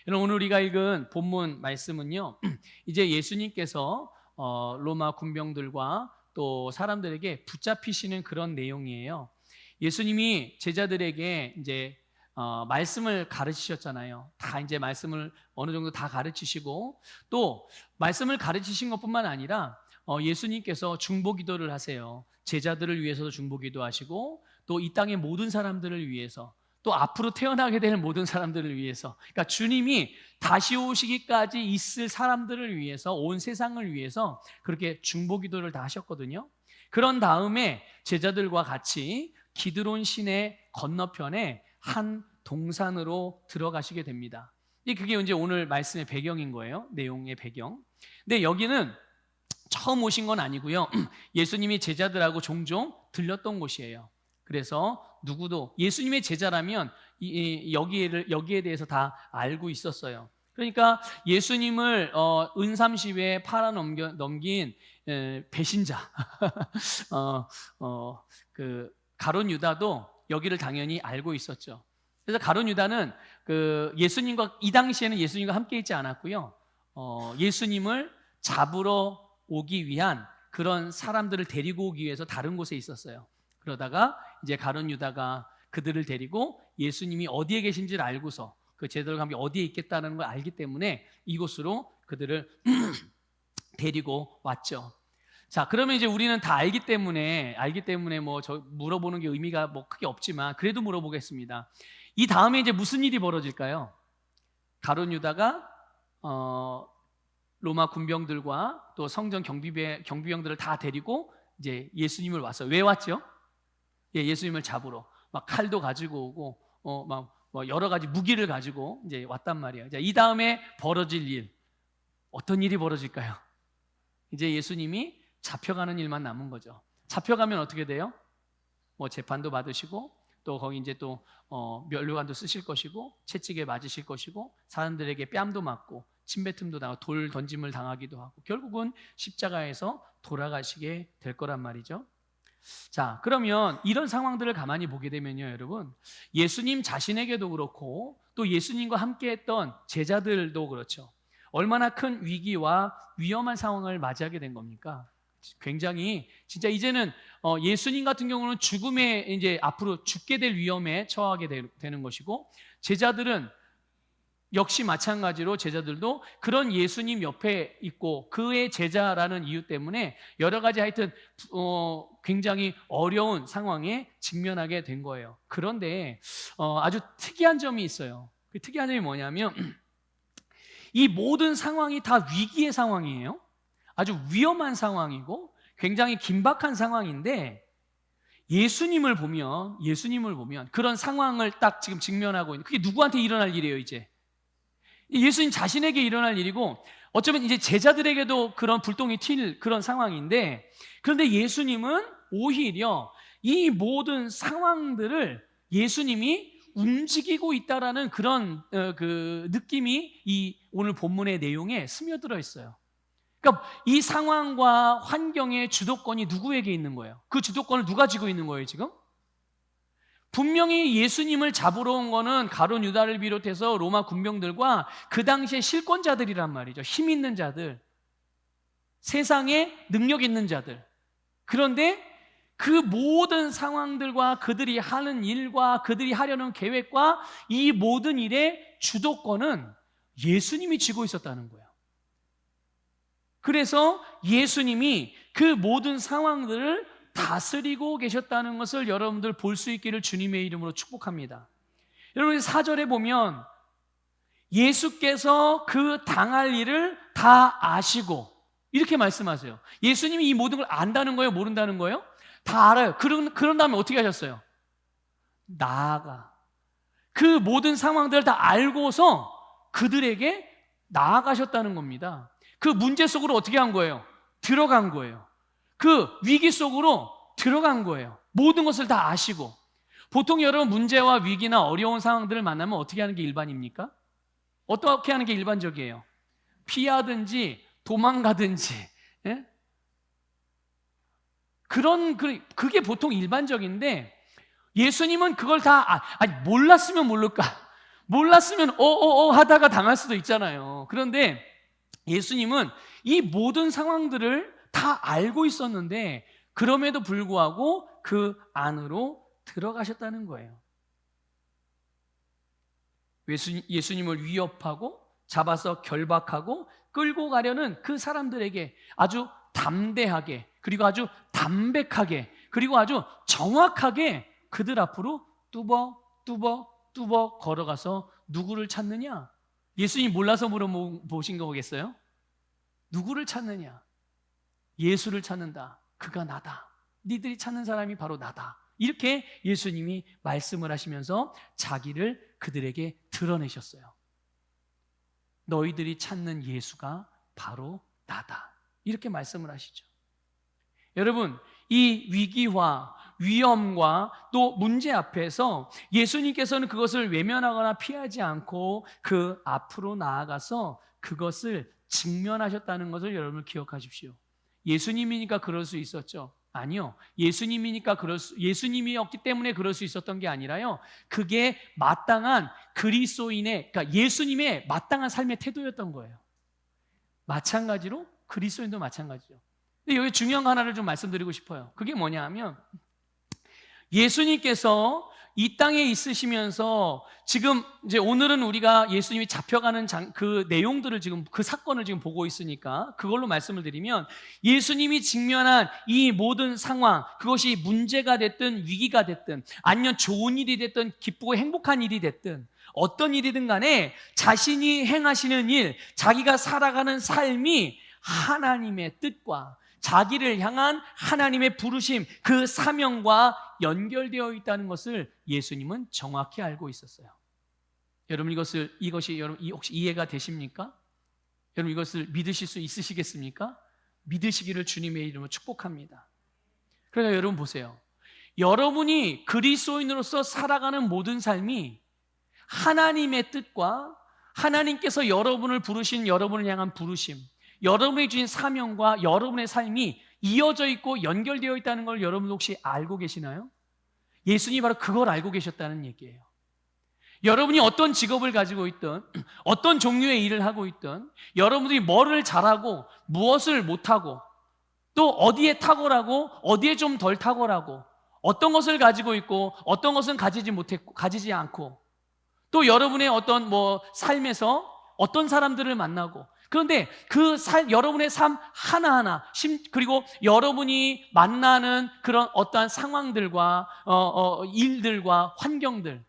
여러분, 오늘 우리가 읽은 본문 말씀은요, 이제 예수님께서 로마 군병들과 또 사람들에게 붙잡히시는 그런 내용이에요. 예수님이 제자들에게 이제 말씀을 가르치셨잖아요. 다 이제 말씀을 어느 정도 다 가르치시고, 또 말씀을 가르치신 것뿐만 아니라 예수님께서 중보기도를 하세요. 제자들을 위해서도 중보기도하시고, 또 이 땅의 모든 사람들을 위해서, 또 앞으로 태어나게 될 모든 사람들을 위해서, 그러니까 주님이 다시 오시기까지 있을 사람들을 위해서, 온 세상을 위해서 그렇게 중보기도를 다 하셨거든요. 그런 다음에 제자들과 같이 기드론 시내 건너편에 한 동산으로 들어가시게 됩니다. 그게 이제 오늘 말씀의 배경인 거예요. 내용의 배경. 근데 여기는 처음 오신 건 아니고요. 예수님이 제자들하고 종종 들렸던 곳이에요. 그래서 누구도 예수님의 제자라면 여기에 대해서 다 알고 있었어요. 그러니까 예수님을 은삼시에 팔아넘긴 배신자, 그 가룟 유다도 여기를 당연히 알고 있었죠. 그래서 가룟 유다는 이 당시에는 예수님과 함께 있지 않았고요. 예수님을 잡으러 오기 위한 그런 사람들을 데리고 오기 위해서 다른 곳에 있었어요. 그러다가 이제 가룟 유다가 그들을 데리고 예수님이 어디에 계신지를 알고서 그 제자들과 함께 어디에 있겠다는 걸 알기 때문에 이곳으로 그들을 데리고 왔죠. 자, 그러면 이제 우리는 다 알기 때문에 뭐 물어보는 게 의미가 뭐 크게 없지만 그래도 물어보겠습니다. 이 다음에 이제 무슨 일이 벌어질까요? 가룟 유다가 로마 군병들과 또 성전 경비병들을 다 데리고 이제 예수님을 왔어요. 왜 왔죠? 예수님을 잡으러 막 칼도 가지고 오고 뭐 여러 가지 무기를 가지고 이제 왔단 말이에요. 자, 이 다음에 벌어질 일, 어떤 일이 벌어질까요? 이제 예수님이 잡혀가는 일만 남은 거죠. 잡혀가면 어떻게 돼요? 뭐 재판도 받으시고 또 거기 이제 또 면류관도 쓰실 것이고 채찍에 맞으실 것이고 사람들에게 뺨도 맞고 침뱉음도 당하고 돌 던짐을 당하기도 하고 결국은 십자가에서 돌아가시게 될 거란 말이죠. 자, 그러면 이런 상황들을 가만히 보게 되면요, 여러분, 예수님 자신에게도 그렇고 또 예수님과 함께했던 제자들도 그렇죠. 얼마나 큰 위기와 위험한 상황을 맞이하게 된 겁니까? 굉장히 진짜 이제는 예수님 같은 경우는 죽음에 이제 앞으로 죽게 될 위험에 처하게 되는 것이고, 제자들은 역시 마찬가지로 제자들도 그런 예수님 옆에 있고 그의 제자라는 이유 때문에 여러 가지 하여튼 굉장히 어려운 상황에 직면하게 된 거예요. 그런데 아주 특이한 점이 있어요. 그 특이한 점이 뭐냐면 이 모든 상황이 다 위기의 상황이에요. 아주 위험한 상황이고 굉장히 긴박한 상황인데 예수님을 보면 그런 상황을 딱 지금 직면하고 있는, 그게 누구한테 일어날 일이에요? 이제 예수님 자신에게 일어날 일이고 어쩌면 이제 제자들에게도 그런 불똥이 튈 그런 상황인데, 그런데 예수님은 오히려 이 모든 상황들을 예수님이 움직이고 있다라는 그런 그 느낌이 이 오늘 본문의 내용에 스며들어 있어요. 그러니까 이 상황과 환경의 주도권이 누구에게 있는 거예요? 그 주도권을 누가 쥐고 있는 거예요, 지금? 분명히 예수님을 잡으러 온 거는 가룟 유다를 비롯해서 로마 군병들과 그 당시의 실권자들이란 말이죠. 힘 있는 자들, 세상에 능력 있는 자들. 그런데 그 모든 상황들과 그들이 하는 일과 그들이 하려는 계획과 이 모든 일의 주도권은 예수님이 쥐고 있었다는 거예요. 그래서 예수님이 그 모든 상황들을 다스리고 계셨다는 것을 여러분들 볼 수 있기를 주님의 이름으로 축복합니다. 여러분 4절에 보면 예수께서 그 당할 일을 다 아시고 이렇게 말씀하세요. 예수님이 이 모든 걸 안다는 거예요? 모른다는 거예요? 다 알아요. 그런 다음에 어떻게 하셨어요? 나아가 그 모든 상황들을 다 알고서 그들에게 나아가셨다는 겁니다. 그 문제 속으로 어떻게 한 거예요? 들어간 거예요. 그 위기 속으로 들어간 거예요. 모든 것을 다 아시고. 보통 여러분 문제와 위기나 어려운 상황들을 만나면 어떻게 하는 게 일반입니까? 어떻게 하는 게 일반적이에요? 피하든지 도망가든지. 예? 그게 보통 일반적인데 예수님은 그걸 다 몰랐으면 모를까. 몰랐으면 하다가 당할 수도 있잖아요. 그런데 예수님은 이 모든 상황들을 다 알고 있었는데 그럼에도 불구하고 그 안으로 들어가셨다는 거예요. 예수님을 위협하고 잡아서 결박하고 끌고 가려는 그 사람들에게 아주 담대하게, 그리고 아주 담백하게, 그리고 아주 정확하게 그들 앞으로 뚜벅 걸어가서 누구를 찾느냐? 예수님 몰라서 물어보신 거겠어요? 누구를 찾느냐? 예수를 찾는다. 그가 나다. 니들이 찾는 사람이 바로 나다. 이렇게 예수님이 말씀을 하시면서 자기를 그들에게 드러내셨어요. 너희들이 찾는 예수가 바로 나다. 이렇게 말씀을 하시죠. 여러분, 이 위기와 위험과 또 문제 앞에서 예수님께서는 그것을 외면하거나 피하지 않고 그 앞으로 나아가서 그것을 직면하셨다는 것을 여러분 기억하십시오. 예수님이니까 그럴 수 있었죠? 아니요. 예수님이었기 때문에 그럴 수 있었던 게 아니라요. 그게 마땅한 그리스도인의, 그러니까 예수님의 마땅한 삶의 태도였던 거예요. 마찬가지로 그리스도인도 마찬가지죠. 근데 여기 중요한 거 하나를 좀 말씀드리고 싶어요. 그게 뭐냐 하면 예수님께서 이 땅에 있으시면서 지금 이제 오늘은 우리가 예수님이 잡혀가는 그 내용들을 지금 그 사건을 지금 보고 있으니까 그걸로 말씀을 드리면 예수님이 직면한 이 모든 상황, 그것이 문제가 됐든 위기가 됐든 아니면 좋은 일이 됐든 기쁘고 행복한 일이 됐든 어떤 일이든 간에 자신이 행하시는 일, 자기가 살아가는 삶이 하나님의 뜻과 자기를 향한 하나님의 부르심, 그 사명과 연결되어 있다는 것을 예수님은 정확히 알고 있었어요. 여러분 이것이 여러분 혹시 이해가 되십니까? 여러분 이것을 믿으실 수 있으시겠습니까? 믿으시기를 주님의 이름으로 축복합니다. 그러니까 여러분 보세요. 여러분이 그리스도인으로서 살아가는 모든 삶이 하나님의 뜻과 하나님께서 여러분을 부르신 여러분을 향한 부르심, 여러분이 주신 사명과 여러분의 삶이 이어져 있고 연결되어 있다는 걸 여러분 혹시 알고 계시나요? 예수님이 바로 그걸 알고 계셨다는 얘기예요. 여러분이 어떤 직업을 가지고 있든 어떤 종류의 일을 하고 있든 여러분들이 뭐를 잘하고 무엇을 못하고 또 어디에 탁월하고 어디에 좀 덜 탁월하고 어떤 것을 가지고 있고 어떤 것은 가지지 않고 또 여러분의 어떤 삶에서 어떤 사람들을 만나고 그런데 여러분의 삶 하나하나 그리고 여러분이 만나는 그런 어떠한 상황들과 일들과 환경들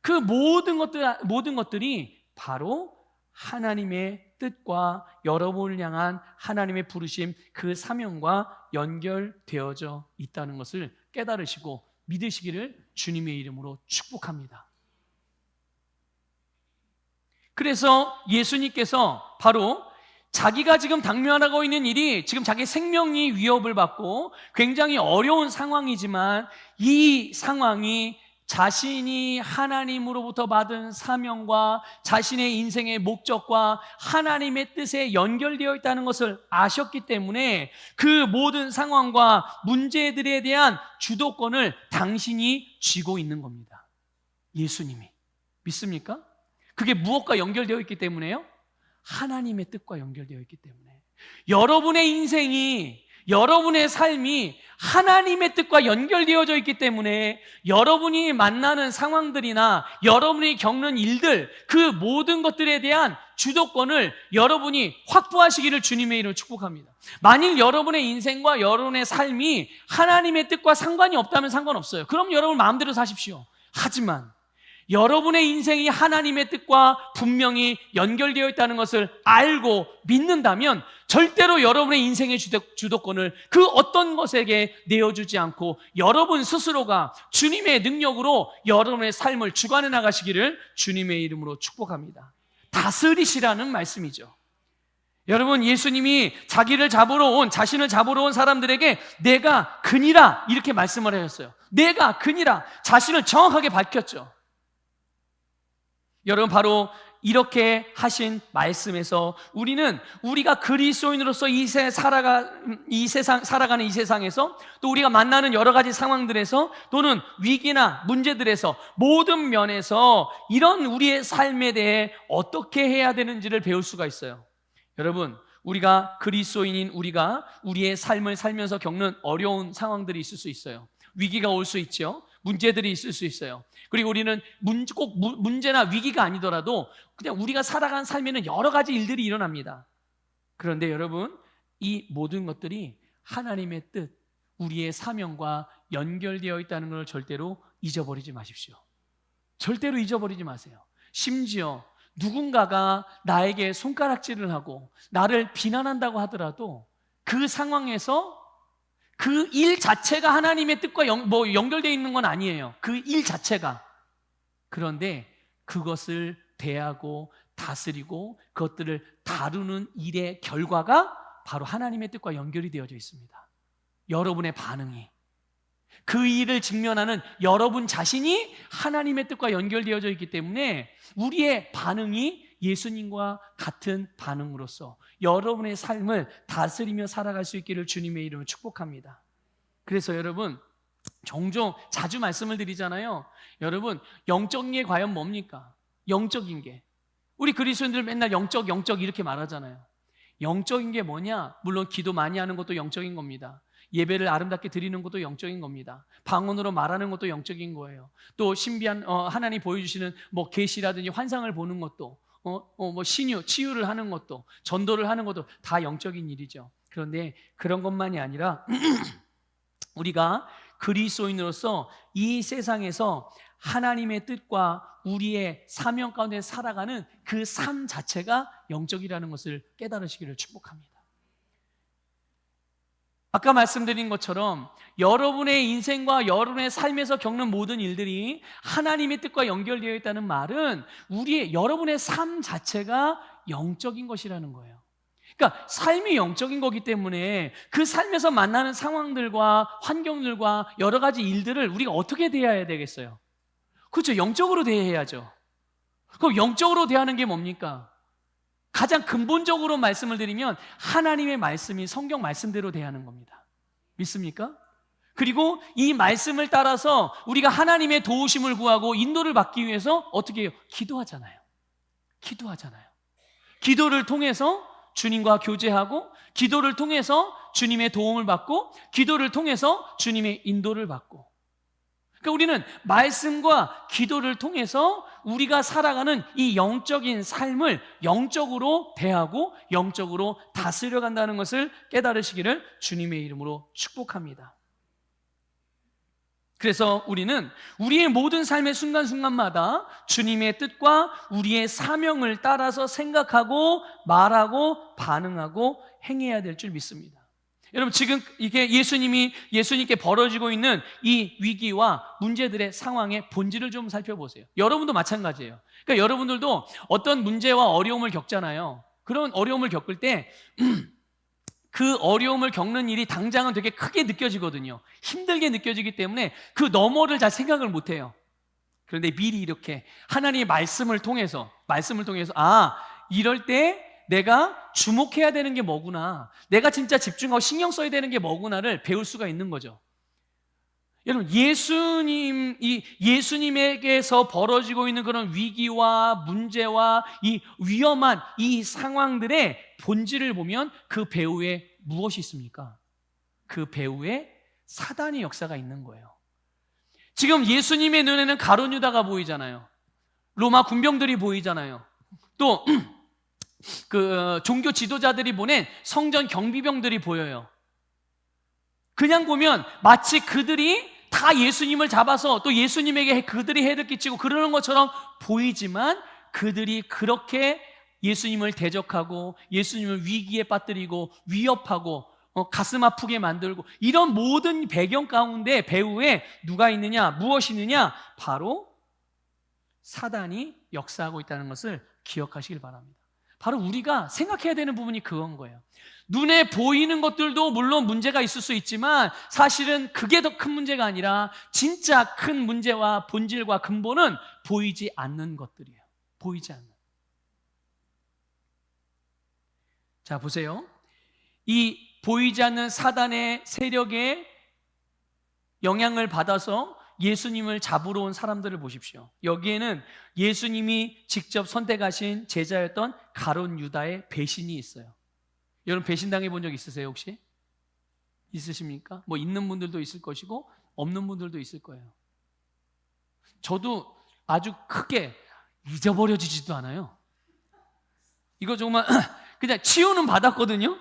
그 모든 것들이 바로 하나님의 뜻과 여러분을 향한 하나님의 부르심 그 사명과 연결되어져 있다는 것을 깨달으시고 믿으시기를 주님의 이름으로 축복합니다. 그래서 예수님께서 바로 자기가 지금 당면하고 있는 일이 지금 자기 생명이 위협을 받고 굉장히 어려운 상황이지만 이 상황이 자신이 하나님으로부터 받은 사명과 자신의 인생의 목적과 하나님의 뜻에 연결되어 있다는 것을 아셨기 때문에 그 모든 상황과 문제들에 대한 주도권을 당신이 쥐고 있는 겁니다. 예수님이. 믿습니까? 그게 무엇과 연결되어 있기 때문에요? 하나님의 뜻과 연결되어 있기 때문에 여러분의 인생이 여러분의 삶이 하나님의 뜻과 연결되어져 있기 때문에 여러분이 만나는 상황들이나 여러분이 겪는 일들 그 모든 것들에 대한 주도권을 여러분이 확보하시기를 주님의 이름으로 축복합니다. 만일 여러분의 인생과 여러분의 삶이 하나님의 뜻과 상관이 없다면 상관없어요. 그럼 여러분 마음대로 사십시오. 하지만 여러분의 인생이 하나님의 뜻과 분명히 연결되어 있다는 것을 알고 믿는다면 절대로 여러분의 인생의 주도권을 그 어떤 것에게 내어주지 않고 여러분 스스로가 주님의 능력으로 여러분의 삶을 주관해 나가시기를 주님의 이름으로 축복합니다. 다스리시라는 말씀이죠. 여러분 예수님이 자신을 잡으러 온 사람들에게 내가 그니라 이렇게 말씀을 하셨어요. 내가 그니라 자신을 정확하게 밝혔죠. 여러분 바로 이렇게 하신 말씀에서 우리는 우리가 그리스도인으로서 이 세상가는 이 세상에서 또 우리가 만나는 여러 가지 상황들에서 또는 위기나 문제들에서 모든 면에서 이런 우리의 삶에 대해 어떻게 해야 되는지를 배울 수가 있어요. 여러분, 우리가 그리스도인인 우리가 우리의 삶을 살면서 겪는 어려운 상황들이 있을 수 있어요. 위기가 올 수 있죠. 문제들이 있을 수 있어요. 그리고 우리는 꼭 문제나 위기가 아니더라도 그냥 우리가 살아가는 삶에는 여러 가지 일들이 일어납니다. 그런데 여러분, 이 모든 것들이 하나님의 뜻, 우리의 사명과 연결되어 있다는 걸 절대로 잊어버리지 마십시오. 절대로 잊어버리지 마세요. 심지어 누군가가 나에게 손가락질을 하고 나를 비난한다고 하더라도 그 상황에서 그 일 자체가 하나님의 뜻과 연결되어 있는 건 아니에요. 그 일 자체가. 그런데 그것을 대하고 다스리고 그것들을 다루는 일의 결과가 바로 하나님의 뜻과 연결이 되어져 있습니다. 여러분의 반응이, 그 일을 직면하는 여러분 자신이 하나님의 뜻과 연결되어져 있기 때문에 우리의 반응이 예수님과 같은 반응으로서 여러분의 삶을 다스리며 살아갈 수 있기를 주님의 이름으로 축복합니다. 그래서 여러분, 종종 자주 말씀을 드리잖아요. 여러분, 영적인 게 과연 뭡니까? 영적인 게. 우리 그리스도인들 맨날 영적 이렇게 말하잖아요. 영적인 게 뭐냐? 물론 기도 많이 하는 것도 영적인 겁니다. 예배를 아름답게 드리는 것도 영적인 겁니다. 방언으로 말하는 것도 영적인 거예요. 또 신비한 하나님 보여주시는 계시라든지 환상을 보는 것도 치유를 하는 것도 전도를 하는 것도 다 영적인 일이죠. 그런데 그런 것만이 아니라 우리가 그리스도인으로서 이 세상에서 하나님의 뜻과 우리의 사명 가운데 살아가는 그 삶 자체가 영적이라는 것을 깨달으시기를 축복합니다. 아까 말씀드린 것처럼 여러분의 인생과 여러분의 삶에서 겪는 모든 일들이 하나님의 뜻과 연결되어 있다는 말은 여러분의 삶 자체가 영적인 것이라는 거예요. 그러니까 삶이 영적인 거기 때문에 그 삶에서 만나는 상황들과 환경들과 여러 가지 일들을 우리가 어떻게 대해야 되겠어요? 그렇죠. 영적으로 대해야죠. 그럼 영적으로 대하는 게 뭡니까? 가장 근본적으로 말씀을 드리면 하나님의 말씀이 성경 말씀대로 대하는 겁니다. 믿습니까? 그리고 이 말씀을 따라서 우리가 하나님의 도우심을 구하고 인도를 받기 위해서 어떻게 해요? 기도하잖아요. 기도를 통해서 주님과 교제하고, 기도를 통해서 주님의 도움을 받고, 기도를 통해서 주님의 인도를 받고. 그러니까 우리는 말씀과 기도를 통해서 우리가 살아가는 이 영적인 삶을 영적으로 대하고 영적으로 다스려 간다는 것을 깨달으시기를 주님의 이름으로 축복합니다. 그래서 우리는 우리의 모든 삶의 순간순간마다 주님의 뜻과 우리의 사명을 따라서 생각하고 말하고 반응하고 행해야 될 줄 믿습니다. 여러분, 지금 이게 예수님께 벌어지고 있는 이 위기와 문제들의 상황의 본질을 좀 살펴보세요. 여러분도 마찬가지예요. 그러니까 여러분들도 어떤 문제와 어려움을 겪잖아요. 그런 어려움을 겪을 때 그 어려움을 겪는 일이 당장은 되게 크게 느껴지거든요. 힘들게 느껴지기 때문에 그 너머를 잘 생각을 못해요. 그런데 미리 이렇게 하나님의 말씀을 통해서 이럴 때 내가 주목해야 되는 게 뭐구나, 내가 진짜 집중하고 신경 써야 되는 게 뭐구나를 배울 수가 있는 거죠. 여러분, 예수님에게서 벌어지고 있는 그런 위기와 문제와 이 위험한 이 상황들의 본질을 보면 그 배후에 무엇이 있습니까? 그 배후에 사단의 역사가 있는 거예요. 지금 예수님의 눈에는 가룟 유다가 보이잖아요. 로마 군병들이 보이잖아요. 또 종교 지도자들이 보낸 성전 경비병들이 보여요. 그냥 보면 마치 그들이 다 예수님을 잡아서 또 예수님에게 그들이 해를 끼치고 그러는 것처럼 보이지만, 그들이 그렇게 예수님을 대적하고 예수님을 위기에 빠뜨리고 위협하고 가슴 아프게 만들고 이런 모든 배경 가운데 배후에 누가 있느냐, 무엇이 있느냐? 바로 사단이 역사하고 있다는 것을 기억하시길 바랍니다. 바로 우리가 생각해야 되는 부분이 그건 거예요. 눈에 보이는 것들도 물론 문제가 있을 수 있지만 사실은 그게 더 큰 문제가 아니라 진짜 큰 문제와 본질과 근본은 보이지 않는 것들이에요. 보이지 않는. 자, 보세요. 이 보이지 않는 사단의 세력에 영향을 받아서 예수님을 잡으러 온 사람들을 보십시오. 여기에는 예수님이 직접 선택하신 제자였던 가룟 유다의 배신이 있어요. 여러분 배신당해 본 적 있으세요 혹시? 있으십니까? 뭐 있는 분들도 있을 것이고 없는 분들도 있을 거예요. 저도 아주 크게 잊어버려지지도 않아요. 이거 정말 그냥 치유는 받았거든요.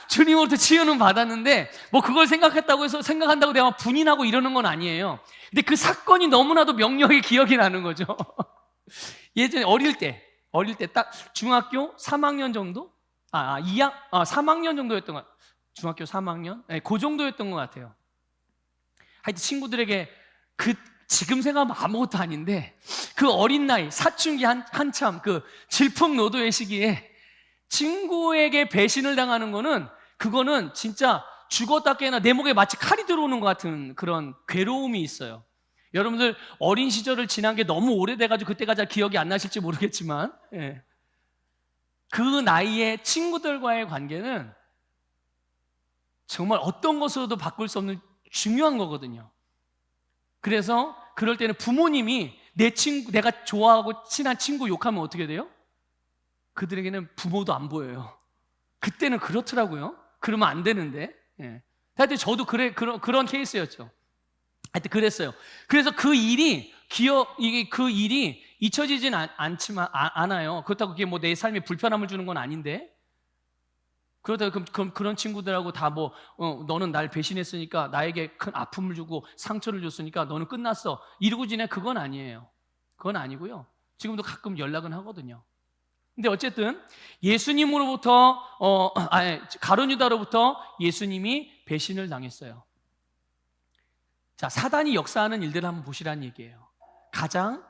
주님으로부터 치유는 받았는데 뭐 그걸 생각한다고 내가 막 분이 나고 이러는 건 아니에요. 근데 그 사건이 너무나도 명확히 기억이 나는 거죠. 예전에 어릴 때 딱 중학교 3학년 정도? 3학년 정도였던 것 같아요. 중학교 3학년? 네, 그 정도였던 것 같아요. 하여튼 친구들에게 지금 생각하면 아무것도 아닌데 그 어린 나이 사춘기 한참 그 질풍노도의 시기에 친구에게 배신을 당하는 거는 그거는 진짜 죽었다 깨나 내 목에 마치 칼이 들어오는 것 같은 그런 괴로움이 있어요. 여러분들 어린 시절을 지난 게 너무 오래돼가지고 그때가 잘 기억이 안 나실지 모르겠지만 그 나이에 친구들과의 관계는 정말 어떤 것으로도 바꿀 수 없는 중요한 거거든요. 그래서 그럴 때는 부모님이 내가 좋아하고 친한 친구 욕하면 어떻게 돼요? 그들에게는 부모도 안 보여요. 그때는 그렇더라고요. 그러면 안 되는데. 하여튼 저도 그런 케이스였죠. 하여튼 그랬어요. 그래서 그 일이 잊혀지진 않아요. 그렇다고 그게 뭐 내 삶에 불편함을 주는 건 아닌데. 그러다가 그런 친구들하고 다 너는 날 배신했으니까 나에게 큰 아픔을 주고 상처를 줬으니까 너는 끝났어. 이러고 지내. 그건 아니에요. 그건 아니고요. 지금도 가끔 연락은 하거든요. 근데 어쨌든 예수님으로부터 가룟 유다로부터 예수님이 배신을 당했어요. 자, 사단이 역사하는 일들을 한번 보시라는 얘기예요. 가장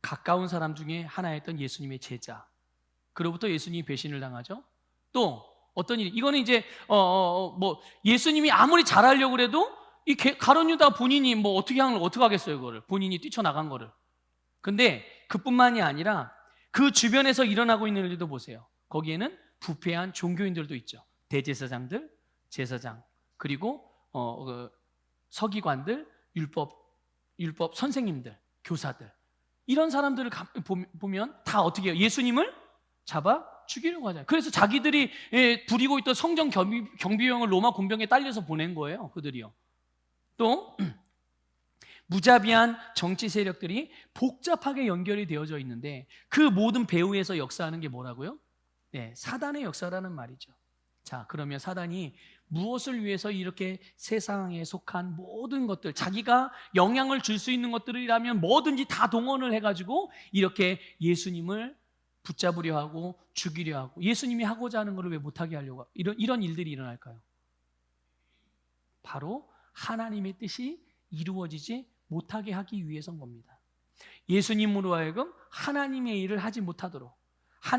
가까운 사람 중에 하나였던 예수님의 제자, 그로부터 예수님이 배신을 당하죠. 또 어떤 일이, 이거는 이제 예수님이 아무리 잘하려고 해도 이 가룟 유다 본인이 어떻게 하겠어요, 그거를. 본인이 뛰쳐나간 거를. 근데 그뿐만이 아니라 그 주변에서 일어나고 있는 일들도 보세요. 거기에는 부패한 종교인들도 있죠. 대제사장들, 제사장, 그리고 서기관들, 율법 선생님들, 교사들, 이런 사람들을 보면 다 어떻게 해요? 예수님을 잡아 죽이려고 하잖아요. 그래서 자기들이 부리고 있던 성전 경비병을 로마 군병에 딸려서 보낸 거예요. 그들이요. 또 무자비한 정치 세력들이 복잡하게 연결이 되어져 있는데 그 모든 배후에서 역사하는 게 뭐라고요? 사단의 역사라는 말이죠. 자, 그러면 사단이 무엇을 위해서 이렇게 세상에 속한 모든 것들, 자기가 영향을 줄 수 있는 것들이라면 뭐든지 다 동원을 해가지고 이렇게 예수님을 붙잡으려 하고 죽이려 하고, 예수님이 하고자 하는 것을 왜 못하게 하려고 이런 일들이 일어날까요? 바로 하나님의 뜻이 이루어지지 못하게 하기 위해서인 겁니다. 예수님으로 하여금 하나님의 일을 하지 못하도록,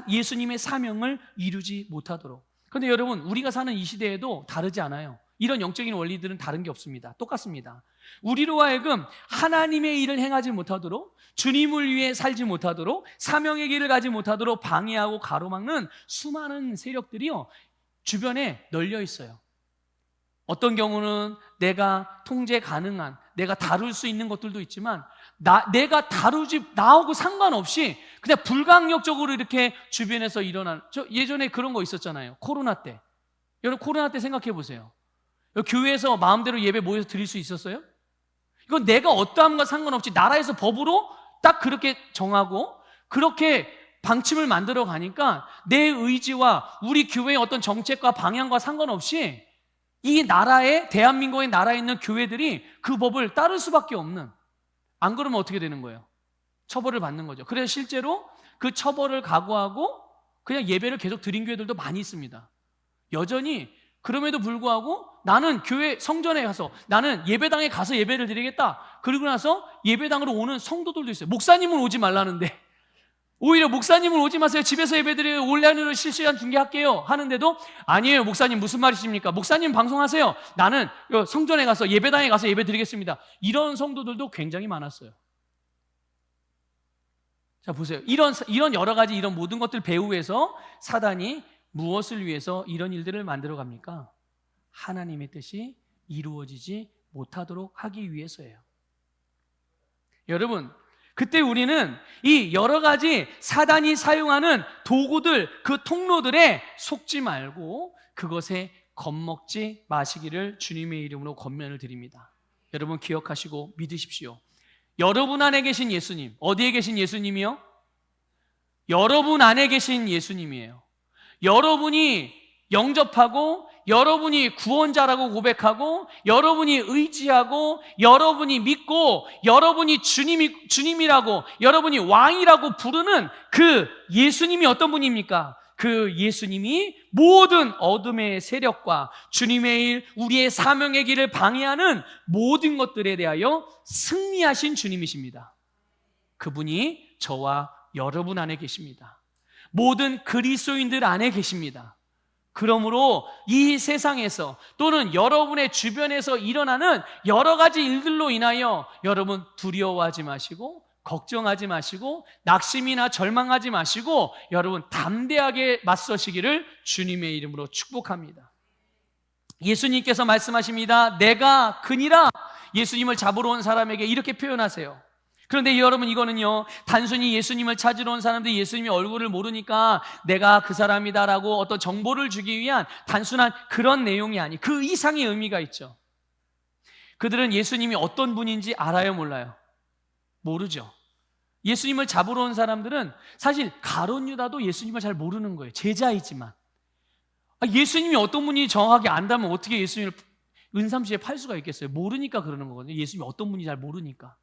예수님의 사명을 이루지 못하도록. 그런데 여러분, 우리가 사는 이 시대에도 다르지 않아요. 이런 영적인 원리들은 다른 게 없습니다. 똑같습니다. 우리로 하여금 하나님의 일을 행하지 못하도록, 주님을 위해 살지 못하도록, 사명의 길을 가지 못하도록 방해하고 가로막는 수많은 세력들이요, 주변에 널려 있어요. 어떤 경우는 내가 통제 가능한, 내가 다룰 수 있는 것들도 있지만 내가 나하고 상관없이 그냥 불강력적으로 이렇게 주변에서 일어나는, 예전에 그런 거 있었잖아요. 코로나 때. 여러분, 코로나 때 생각해 보세요. 교회에서 마음대로 예배 모여서 드릴 수 있었어요? 이건 내가 어떠함과 상관없이 나라에서 법으로 딱 그렇게 정하고 그렇게 방침을 만들어 가니까 내 의지와 우리 교회의 어떤 정책과 방향과 상관없이 이 나라에, 대한민국의 나라에 있는 교회들이 그 법을 따를 수밖에 없는, 안 그러면 어떻게 되는 거예요? 처벌을 받는 거죠. 그래서 실제로 그 처벌을 각오하고 그냥 예배를 계속 드린 교회들도 많이 있습니다. 여전히 그럼에도 불구하고 나는 교회 성전에 가서, 나는 예배당에 가서 예배를 드리겠다. 그리고 나서 예배당으로 오는 성도들도 있어요. 목사님은 오지 말라는데, 오히려 목사님은 오지 마세요. 집에서 예배드려요. 온라인으로 실시간 중계할게요. 하는데도 아니에요. 목사님 무슨 말이십니까? 목사님 방송하세요. 나는 성전에 가서, 예배당에 가서 예배 드리겠습니다. 이런 성도들도 굉장히 많았어요. 자, 보세요. 이런 여러 가지 이런 모든 것들 배후에서 사단이 무엇을 위해서 이런 일들을 만들어 갑니까? 하나님의 뜻이 이루어지지 못하도록 하기 위해서예요. 여러분, 그때 우리는 이 여러 가지 사단이 사용하는 도구들, 그 통로들에 속지 말고 그것에 겁먹지 마시기를 주님의 이름으로 권면을 드립니다. 여러분 기억하시고 믿으십시오. 여러분 안에 계신 예수님, 어디에 계신 예수님이요? 여러분 안에 계신 예수님이에요. 여러분이 영접하고, 여러분이 구원자라고 고백하고, 여러분이 의지하고, 여러분이 믿고, 여러분이 주님이라고, 여러분이 왕이라고 부르는 그 예수님이 어떤 분입니까? 그 예수님이 모든 어둠의 세력과 주님의 일, 우리의 사명의 길을 방해하는 모든 것들에 대하여 승리하신 주님이십니다. 그분이 저와 여러분 안에 계십니다. 모든 그리스도인들 안에 계십니다. 그러므로 이 세상에서 또는 여러분의 주변에서 일어나는 여러 가지 일들로 인하여 여러분 두려워하지 마시고, 걱정하지 마시고, 낙심이나 절망하지 마시고, 여러분 담대하게 맞서시기를 주님의 이름으로 축복합니다. 예수님께서 말씀하십니다. 내가 그니라. 예수님을 잡으러 온 사람에게 이렇게 표현하세요. 그런데 여러분, 이거는요, 단순히 예수님을 찾으러 온 사람들이 예수님의 얼굴을 모르니까 내가 그 사람이다라고 어떤 정보를 주기 위한 단순한 그런 내용이 아니, 그 이상의 의미가 있죠. 그들은 예수님이 어떤 분인지 알아요, 몰라요? 모르죠. 예수님을 잡으러 온 사람들은 사실 가룟 유다도 예수님을 잘 모르는 거예요. 제자이지만. 예수님이 어떤 분인지 정확하게 안다면 어떻게 예수님을 은삼시에 팔 수가 있겠어요? 모르니까 그러는 거거든요. 예수님이 어떤 분인지 잘 모르니까.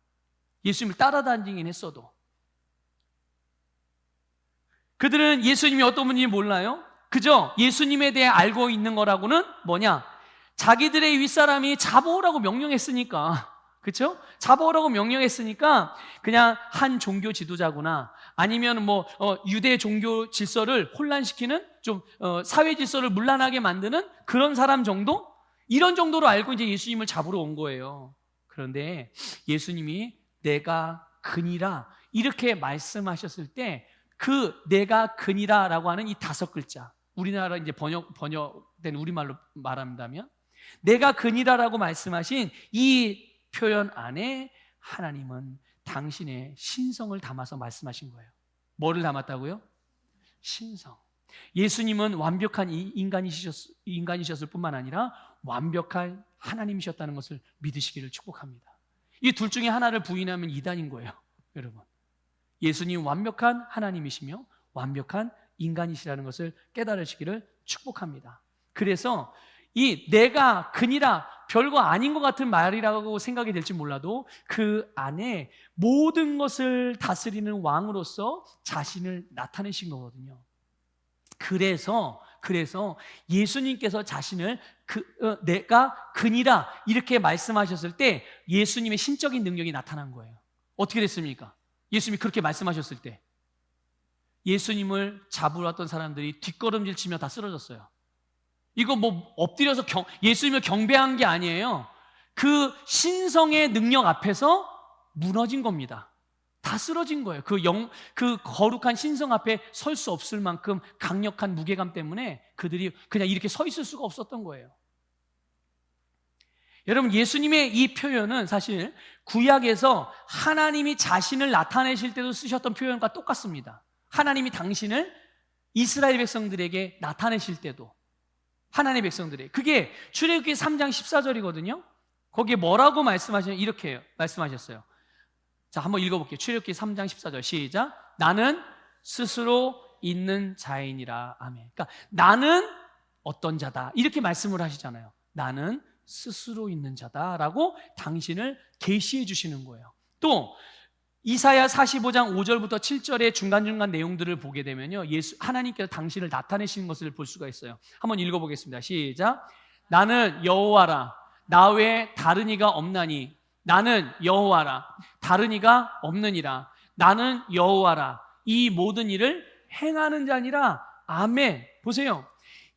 예수님을 따라다니긴 했어도. 그들은 예수님이 어떤 분인지 몰라요. 그저 예수님에 대해 알고 있는 거라고는 뭐냐? 자기들의 윗사람이 잡아오라고 명령했으니까, 그렇죠? 잡아오라고 명령했으니까 그냥 한 종교 지도자구나, 아니면 유대 종교 질서를 혼란시키는 좀 사회 질서를 문란하게 만드는 그런 사람 정도? 이런 정도로 알고 이제 예수님을 잡으러 온 거예요. 그런데 예수님이 내가 그니라 이렇게 말씀하셨을 때, 그 내가 그니라라고 하는 이 5글자, 우리나라 이제 번역된 우리말로 말한다면 내가 그니라라고 말씀하신 이 표현 안에 하나님은 당신의 신성을 담아서 말씀하신 거예요. 뭐를 담았다고요? 신성. 예수님은 완벽한 인간이셨을 뿐만 아니라 완벽한 하나님이셨다는 것을 믿으시기를 축복합니다. 이 둘 중에 하나를 부인하면 이단인 거예요, 여러분. 예수님 완벽한 하나님이시며 완벽한 인간이시라는 것을 깨달으시기를 축복합니다. 그래서 이 내가 그니라, 별거 아닌 것 같은 말이라고 생각이 될지 몰라도 그 안에 모든 것을 다스리는 왕으로서 자신을 나타내신 거거든요. 그래서 예수님께서 자신을 내가 그니라 이렇게 말씀하셨을 때 예수님의 신적인 능력이 나타난 거예요. 어떻게 됐습니까? 예수님이 그렇게 말씀하셨을 때 예수님을 잡으러 왔던 사람들이 뒷걸음질 치며 다 쓰러졌어요. 이거 엎드려서 예수님을 경배한 게 아니에요. 그 신성의 능력 앞에서 무너진 겁니다. 다 쓰러진 거예요. 그 거룩한 신성 앞에 설 수 없을 만큼 강력한 무게감 때문에 그들이 그냥 이렇게 서 있을 수가 없었던 거예요. 여러분, 예수님의 이 표현은 사실 구약에서 하나님이 자신을 나타내실 때도 쓰셨던 표현과 똑같습니다. 하나님이 당신을 이스라엘 백성들에게 나타내실 때도, 하나님의 백성들에게, 그게 출애굽기 3장 14절이거든요. 거기에 뭐라고 말씀하시냐, 이렇게 말씀하셨어요. 자, 한번 읽어볼게요. 출애굽기 3장 14절 시작. 나는 스스로 있는 자이니라. 아멘. 그러니까 나는 어떤 자다 이렇게 말씀을 하시잖아요. 나는 스스로 있는 자다라고 당신을 계시해 주시는 거예요. 또 이사야 45장 5절부터 7절의 중간중간 내용들을 보게 되면요, 하나님께서 당신을 나타내시는 것을 볼 수가 있어요. 한번 읽어보겠습니다. 시작. 나는 여호와라. 나 외에 다른 이가 없나니. 나는 여호와라. 다른 이가 없느니라. 나는 여호와라. 이 모든 일을 행하는 자니라. 아멘. 보세요.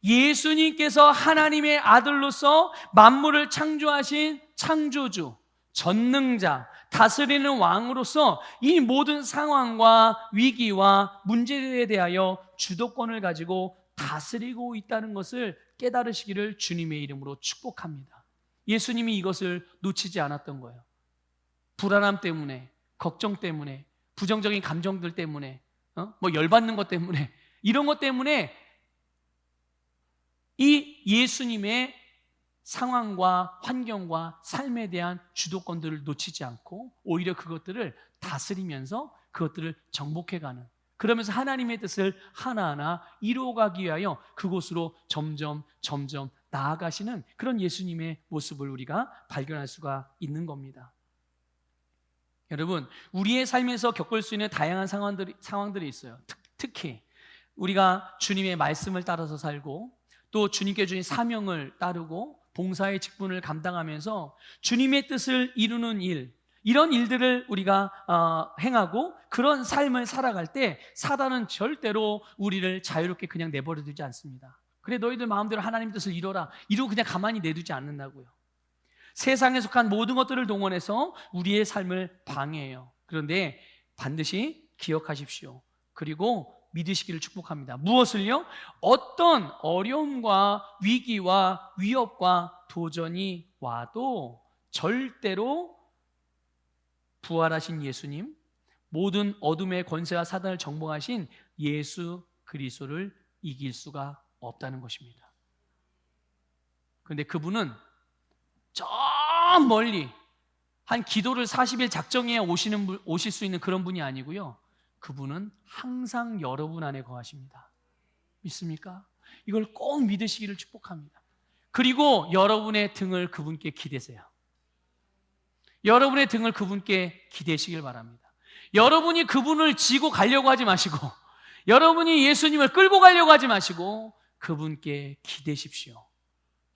예수님께서 하나님의 아들로서 만물을 창조하신 창조주, 전능자, 다스리는 왕으로서 이 모든 상황과 위기와 문제에 대하여 주도권을 가지고 다스리고 있다는 것을 깨달으시기를 주님의 이름으로 축복합니다. 예수님이 이것을 놓치지 않았던 거예요. 불안함 때문에, 걱정 때문에, 부정적인 감정들 때문에, 열받는 것 때문에, 이런 것 때문에 이 예수님의 상황과 환경과 삶에 대한 주도권들을 놓치지 않고 오히려 그것들을 다스리면서 그것들을 정복해가는, 그러면서 하나님의 뜻을 하나하나 이루어가기 위하여 그곳으로 점점 나아가시는 그런 예수님의 모습을 우리가 발견할 수가 있는 겁니다. 여러분, 우리의 삶에서 겪을 수 있는 다양한 상황들이 있어요. 특히 우리가 주님의 말씀을 따라서 살고 또 주님께 주신 사명을 따르고 봉사의 직분을 감당하면서 주님의 뜻을 이루는 일, 이런 일들을 우리가 행하고 그런 삶을 살아갈 때 사단은 절대로 우리를 자유롭게 그냥 내버려 두지 않습니다. 그래, 너희들 마음대로 하나님 뜻을 이루어라, 이러고 그냥 가만히 내두지 않는다고요. 세상에 속한 모든 것들을 동원해서 우리의 삶을 방해해요. 그런데 반드시 기억하십시오. 그리고 믿으시기를 축복합니다. 무엇을요? 어떤 어려움과 위기와 위협과 도전이 와도 절대로 부활하신 예수님, 모든 어둠의 권세와 사단을 정복하신 예수 그리스도를 이길 수가 없다는 것입니다. 그런데 그분은 저 멀리 한 기도를 40일 작정해야 오실 수 있는 그런 분이 아니고요. 그분은 항상 여러분 안에 거하십니다. 믿습니까? 이걸 꼭 믿으시기를 축복합니다. 그리고 여러분의 등을 그분께 기대세요. 여러분의 등을 그분께 기대시길 바랍니다. 여러분이 그분을 지고 가려고 하지 마시고, 여러분이 예수님을 끌고 가려고 하지 마시고 그분께 기대십시오.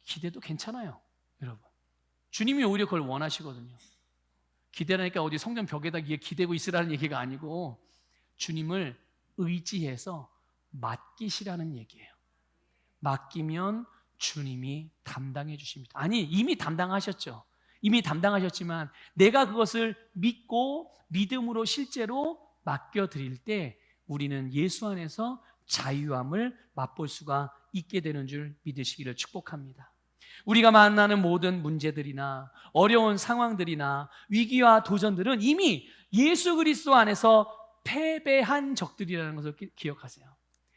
기대도 괜찮아요, 여러분. 주님이 오히려 그걸 원하시거든요. 기대라니까 어디 성전 벽에다 기대고 있으라는 얘기가 아니고 주님을 의지해서 맡기시라는 얘기예요. 맡기면 주님이 담당해 주십니다. 아니, 이미 담당하셨죠. 이미 담당하셨지만 내가 그것을 믿고 믿음으로 실제로 맡겨드릴 때 우리는 예수 안에서 자유함을 맛볼 수가 있게 되는 줄 믿으시기를 축복합니다. 우리가 만나는 모든 문제들이나 어려운 상황들이나 위기와 도전들은 이미 예수 그리스도 안에서 패배한 적들이라는 것을 기억하세요.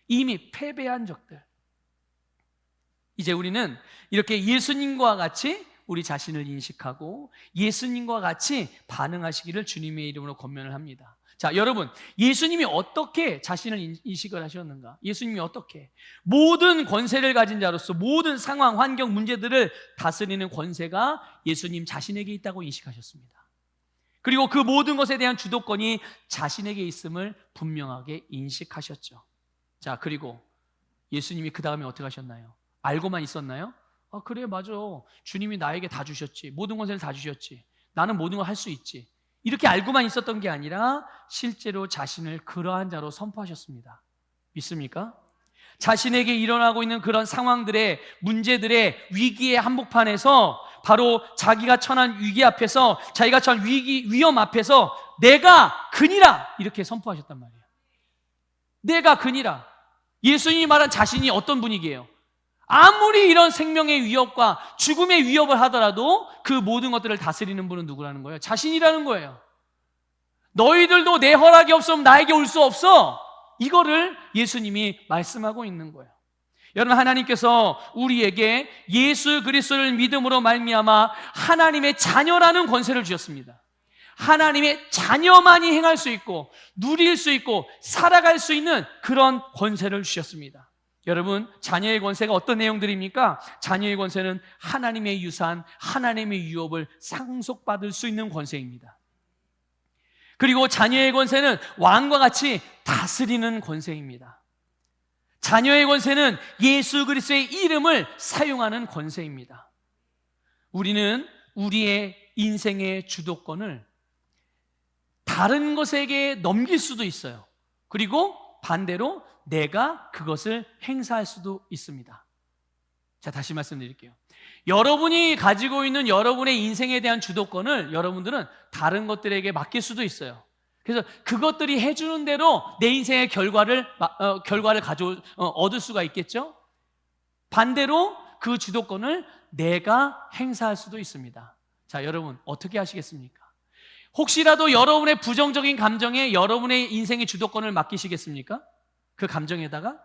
이미 패배한 적들. 이제 우리는 이렇게 예수님과 같이 우리 자신을 인식하고 예수님과 같이 반응하시기를 주님의 이름으로 권면을 합니다. 자, 여러분, 예수님이 어떻게 자신을 인식을 하셨는가? 예수님이 어떻게 모든 권세를 가진 자로서 모든 상황, 환경, 문제들을 다스리는 권세가 예수님 자신에게 있다고 인식하셨습니다. 그리고 그 모든 것에 대한 주도권이 자신에게 있음을 분명하게 인식하셨죠. 자, 그리고 예수님이 그 다음에 어떻게 하셨나요? 알고만 있었나요? 그래, 맞아. 주님이 나에게 다 주셨지. 모든 권세를 다 주셨지. 나는 모든 걸 할 수 있지. 이렇게 알고만 있었던 게 아니라 실제로 자신을 그러한 자로 선포하셨습니다. 믿습니까? 자신에게 일어나고 있는 그런 상황들의, 문제들의 위기의 한복판에서 바로 자기가 처한 위기 앞에서, 자기가 처한 위험 앞에서 내가 그니라, 이렇게 선포하셨단 말이에요. 내가 그니라. 예수님이 말한 자신이 어떤 분위기예요? 아무리 이런 생명의 위협과 죽음의 위협을 하더라도 그 모든 것들을 다스리는 분은 누구라는 거예요? 자신이라는 거예요. 너희들도 내 허락이 없으면 나에게 올 수 없어. 이거를 예수님이 말씀하고 있는 거예요. 여러분, 하나님께서 우리에게 예수 그리스도를 믿음으로 말미암아 하나님의 자녀라는 권세를 주셨습니다. 하나님의 자녀만이 행할 수 있고 누릴 수 있고 살아갈 수 있는 그런 권세를 주셨습니다. 여러분, 자녀의 권세가 어떤 내용들입니까? 자녀의 권세는 하나님의 유산, 하나님의 유업을 상속받을 수 있는 권세입니다. 그리고 자녀의 권세는 왕과 같이 다스리는 권세입니다. 자녀의 권세는 예수 그리스도의 이름을 사용하는 권세입니다. 우리는 우리의 인생의 주도권을 다른 것에게 넘길 수도 있어요. 그리고 반대로 내가 그것을 행사할 수도 있습니다. 자, 다시 말씀드릴게요. 여러분이 가지고 있는 여러분의 인생에 대한 주도권을 여러분들은 다른 것들에게 맡길 수도 있어요. 그래서 그것들이 해주는 대로 내 인생의 결과를 얻을 수가 있겠죠. 반대로 그 주도권을 내가 행사할 수도 있습니다. 자, 여러분 어떻게 하시겠습니까? 혹시라도 여러분의 부정적인 감정에 여러분의 인생의 주도권을 맡기시겠습니까? 그 감정에다가?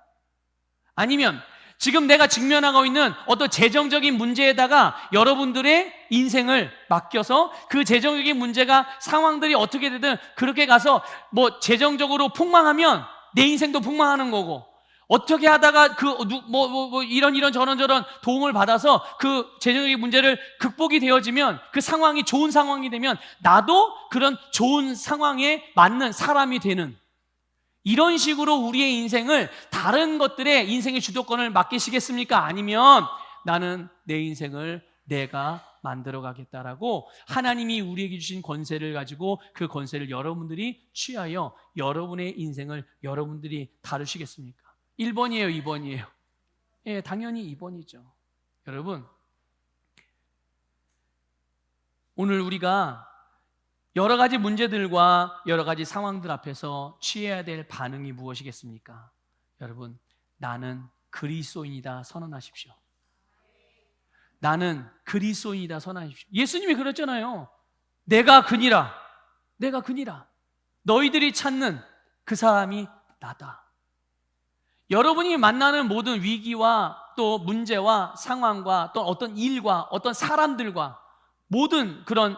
아니면 지금 내가 직면하고 있는 어떤 재정적인 문제에다가 여러분들의 인생을 맡겨서 그 재정적인 문제가 상황들이 어떻게 되든 그렇게 가서 뭐 재정적으로 폭망하면 내 인생도 폭망하는 거고, 어떻게 하다가 이런 저런 도움을 받아서 그 재정적인 문제를 극복이 되어지면 그 상황이 좋은 상황이 되면 나도 그런 좋은 상황에 맞는 사람이 되는, 이런 식으로 우리의 인생을 다른 것들에 인생의 주도권을 맡기시겠습니까? 아니면 나는 내 인생을 내가 만들어 가겠다라고 하나님이 우리에게 주신 권세를 가지고 그 권세를 여러분들이 취하여 여러분의 인생을 여러분들이 다루시겠습니까? 1번이에요, 2번이에요? 예, 당연히 2번이죠. 여러분, 오늘 우리가 여러 가지 문제들과 여러 가지 상황들 앞에서 취해야 될 반응이 무엇이겠습니까? 여러분, 나는 그리스도인이다 선언하십시오. 나는 그리스도인이다 선언하십시오. 예수님이 그랬잖아요. 내가 그니라. 내가 그니라. 너희들이 찾는 그 사람이 나다. 여러분이 만나는 모든 위기와 또 문제와 상황과 또 어떤 일과 어떤 사람들과 모든 그런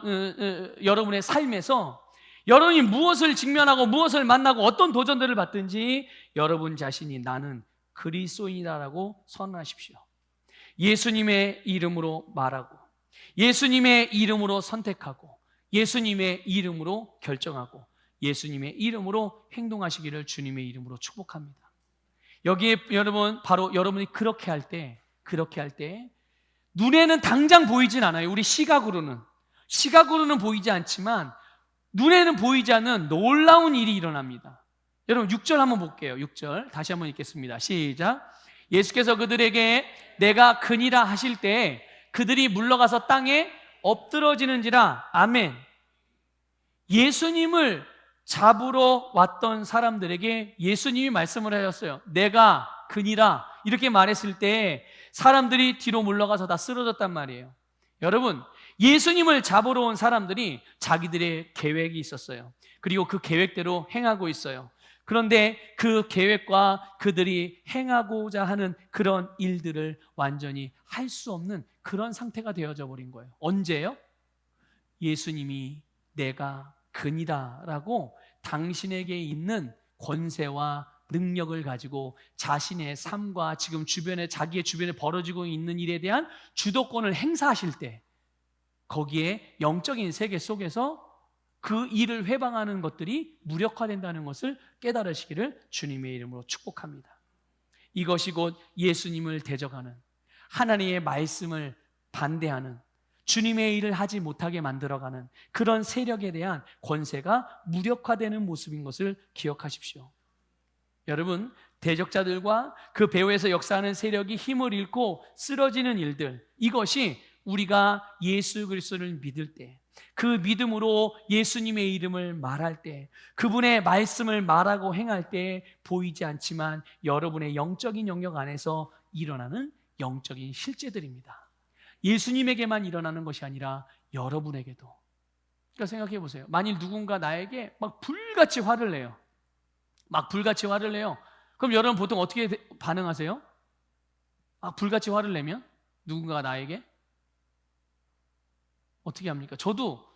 여러분의 삶에서 여러분이 무엇을 직면하고 무엇을 만나고 어떤 도전들을 받든지 여러분 자신이 나는 그리스도인이라고 선언하십시오. 예수님의 이름으로 말하고, 예수님의 이름으로 선택하고, 예수님의 이름으로 결정하고, 예수님의 이름으로 행동하시기를 주님의 이름으로 축복합니다. 여기에 여러분, 바로 여러분이 그렇게 할 때 눈에는 당장 보이진 않아요. 우리 시각으로는 보이지 않지만 눈에는 보이지 않는 놀라운 일이 일어납니다. 여러분 6절 한번 볼게요. 6절 다시 한번 읽겠습니다. 시작. 예수께서 그들에게 내가 그니라 하실 때 그들이 물러가서 땅에 엎드러지는지라. 아멘. 예수님을 잡으러 왔던 사람들에게 예수님이 말씀을 하셨어요. 내가 그니라 이렇게 말했을 때 사람들이 뒤로 물러가서 다 쓰러졌단 말이에요. 여러분, 예수님을 잡으러 온 사람들이 자기들의 계획이 있었어요. 그리고 그 계획대로 행하고 있어요. 그런데 그 계획과 그들이 행하고자 하는 그런 일들을 완전히 할 수 없는 그런 상태가 되어져 버린 거예요. 언제요? 예수님이 내가 그니다라고 당신에게 있는 권세와 능력을 가지고 자신의 삶과 지금 자기의 주변에 벌어지고 있는 일에 대한 주도권을 행사하실 때 거기에 영적인 세계 속에서 그 일을 회방하는 것들이 무력화된다는 것을 깨달으시기를 주님의 이름으로 축복합니다. 이것이 곧 예수님을 대적하는, 하나님의 말씀을 반대하는, 주님의 일을 하지 못하게 만들어가는 그런 세력에 대한 권세가 무력화되는 모습인 것을 기억하십시오. 여러분, 대적자들과 그 배후에서 역사하는 세력이 힘을 잃고 쓰러지는 일들, 이것이 우리가 예수 그리스도를 믿을 때, 그 믿음으로 예수님의 이름을 말할 때, 그분의 말씀을 말하고 행할 때 보이지 않지만 여러분의 영적인 영역 안에서 일어나는 영적인 실제들입니다. 예수님에게만 일어나는 것이 아니라 여러분에게도. 그러니까 생각해 보세요. 만일 누군가 나에게 막 불같이 화를 내요. 그럼 여러분 보통 어떻게 반응하세요? 불같이 화를 내면 누군가가 나에게 어떻게 합니까? 저도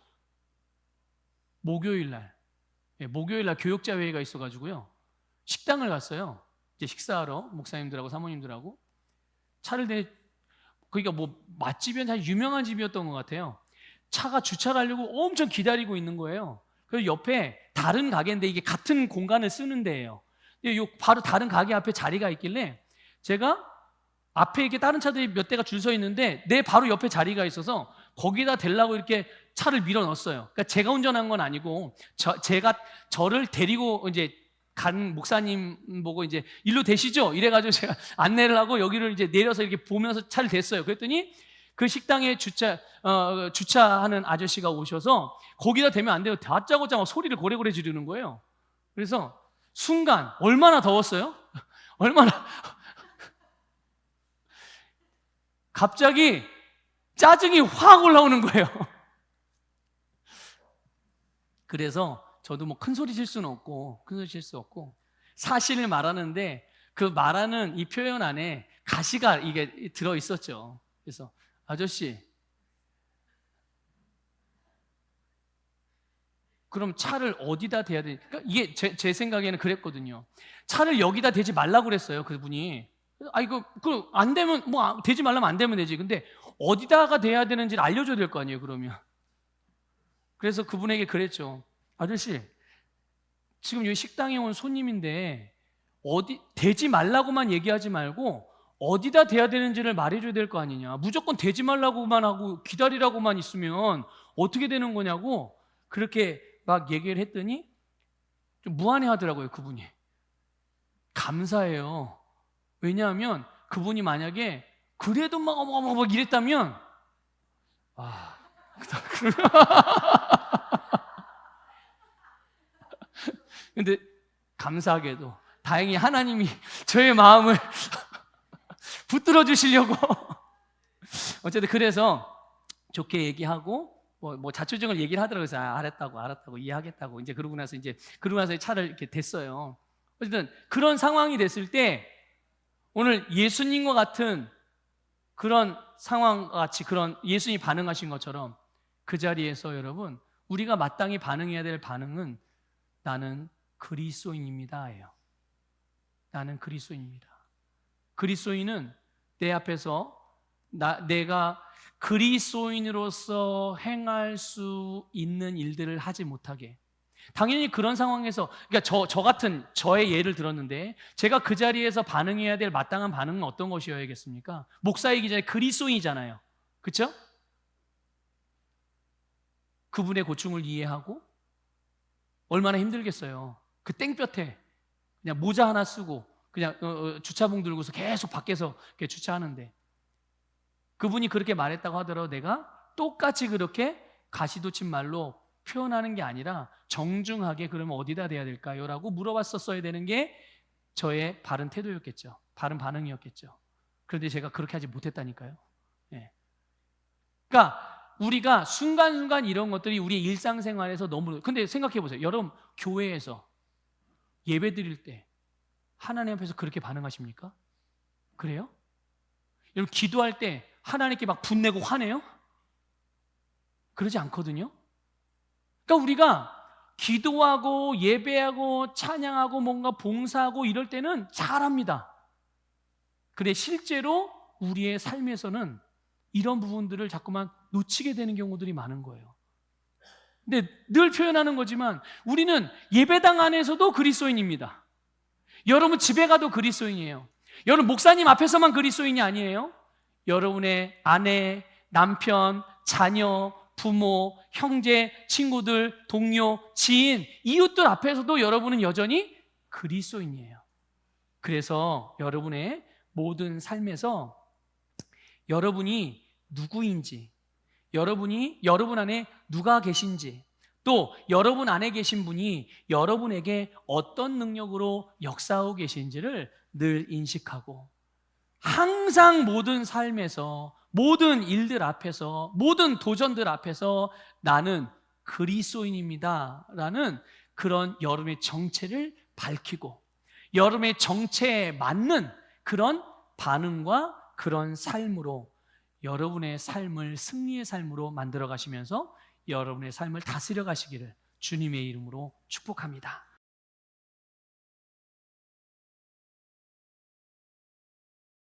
목요일 날 교역자 회의가 있어가지고요, 식당을 갔어요. 이제 식사하러 목사님들하고 사모님들하고 그러니까 뭐 맛집이 다 유명한 집이었던 것 같아요. 차가 주차를 하려고 엄청 기다리고 있는 거예요. 그리고 옆에 다른 가게인데 이게 같은 공간을 쓰는 데예요. 바로 다른 가게 앞에 자리가 있길래 제가 앞에 이렇게 다른 차들이 몇 대가 줄 서 있는데 내 바로 옆에 자리가 있어서 거기다 대려고 이렇게 차를 밀어 넣었어요. 그러니까 제가 운전한 건 아니고 제가 저를 데리고 이제 간 목사님 보고 이제 일로 대시죠? 이래가지고 제가 안내를 하고 여기를 이제 내려서 이렇게 보면서 차를 댔어요. 그랬더니 그 식당에 주차하는 아저씨가 오셔서 거기다 대면 안 돼요. 다짜고짜 막 소리를 고래고래 지르는 거예요. 그래서 순간 얼마나 더웠어요? 얼마나 갑자기 짜증이 확 올라오는 거예요. 그래서 저도 뭐 큰 소리 칠 수는 없고 큰 소리 칠 수 없고 사실을 말하는데 그 말하는 이 표현 안에 가시가 이게 들어 있었죠. 그래서 아저씨, 그럼 차를 어디다 대야 돼? 그러니까 이게 제 생각에는 그랬거든요. 차를 여기다 대지 말라고 그랬어요, 그분이. 아, 이거 안 되면 뭐 대지 말라면 안 되면 되지. 근데 어디다가 대야 되는지를 알려줘야 될 거 아니에요, 그러면. 그래서 그분에게 그랬죠. 아저씨, 지금 여기 식당에 온 손님인데 어디 대지 말라고만 얘기하지 말고 어디다 대야 되는지를 말해줘야 될 거 아니냐. 무조건 대지 말라고만 하고 기다리라고만 있으면 어떻게 되는 거냐고 그렇게 막 얘기를 했더니 좀 무안해 하더라고요, 그분이. 감사해요. 왜냐하면 그분이 만약에 그래도 막 이랬다면 근데 감사하게도 다행히 하나님이 저의 마음을 붙들어 주시려고 어쨌든 그래서 좋게 얘기하고 뭐 자초지종을 얘기를 하더라고요. 그래서 알았다고 이해하겠다고 이제 그러고 나서 차를 이렇게 댔어요. 어쨌든 그런 상황이 됐을 때 오늘 예수님과 같은 그런 상황과 같이 그런 예수님이 반응하신 것처럼 그 자리에서 여러분 우리가 마땅히 반응해야 될 반응은 나는 그리스도인입니다예요. 나는 그리스도인입니다. 그리스도인은 내 앞에서 내가 그리스도인으로서 행할 수 있는 일들을 하지 못하게. 당연히 그런 상황에서 그러니까 저 같은 저의 예를 들었는데 제가 그 자리에서 반응해야 될 마땅한 반응은 어떤 것이어야겠습니까? 목사이기 전에 그리스도인이잖아요. 그렇죠? 그분의 고충을 이해하고 얼마나 힘들겠어요. 그 땡볕에 그냥 모자 하나 쓰고 그냥 주차봉 들고서 계속 밖에서 이렇게 주차하는데 그분이 그렇게 말했다고 하더라도 내가 똑같이 그렇게 가시돋친 말로 표현하는 게 아니라 정중하게 그러면 어디다 대야 될까요? 라고 물어봤었어야 되는 게 저의 바른 태도였겠죠. 바른 반응이었겠죠. 그런데 제가 그렇게 하지 못했다니까요. 예. 그러니까 우리가 순간순간 이런 것들이 우리의 일상생활에서 너무 근데 생각해 보세요. 여러분 교회에서 예배 드릴 때 하나님 앞에서 그렇게 반응하십니까? 그래요? 여러분 기도할 때 하나님께 막 분내고 화내요? 그러지 않거든요. 그러니까 우리가 기도하고 예배하고 찬양하고 뭔가 봉사하고 이럴 때는 잘합니다. 그런데 실제로 우리의 삶에서는 이런 부분들을 자꾸만 놓치게 되는 경우들이 많은 거예요. 근데 늘 표현하는 거지만 우리는 예배당 안에서도 그리스도인입니다. 여러분 집에 가도 그리스도인이에요. 여러분 목사님 앞에서만 그리스도인이 아니에요. 여러분의 아내, 남편, 자녀, 부모, 형제, 친구들, 동료, 지인, 이웃들 앞에서도 여러분은 여전히 그리스도인이에요. 그래서 여러분의 모든 삶에서 여러분이 누구인지, 여러분 안에 누가 계신지, 또 여러분 안에 계신 분이 여러분에게 어떤 능력으로 역사하고 계신지를 늘 인식하고 항상 모든 삶에서 모든 일들 앞에서 모든 도전들 앞에서 나는 그리스도인입니다 라는 그런 여러분의 정체를 밝히고 여러분의 정체에 맞는 그런 반응과 그런 삶으로 여러분의 삶을 승리의 삶으로 만들어 가시면서 여러분의 삶을 다스려 가시기를 주님의 이름으로 축복합니다.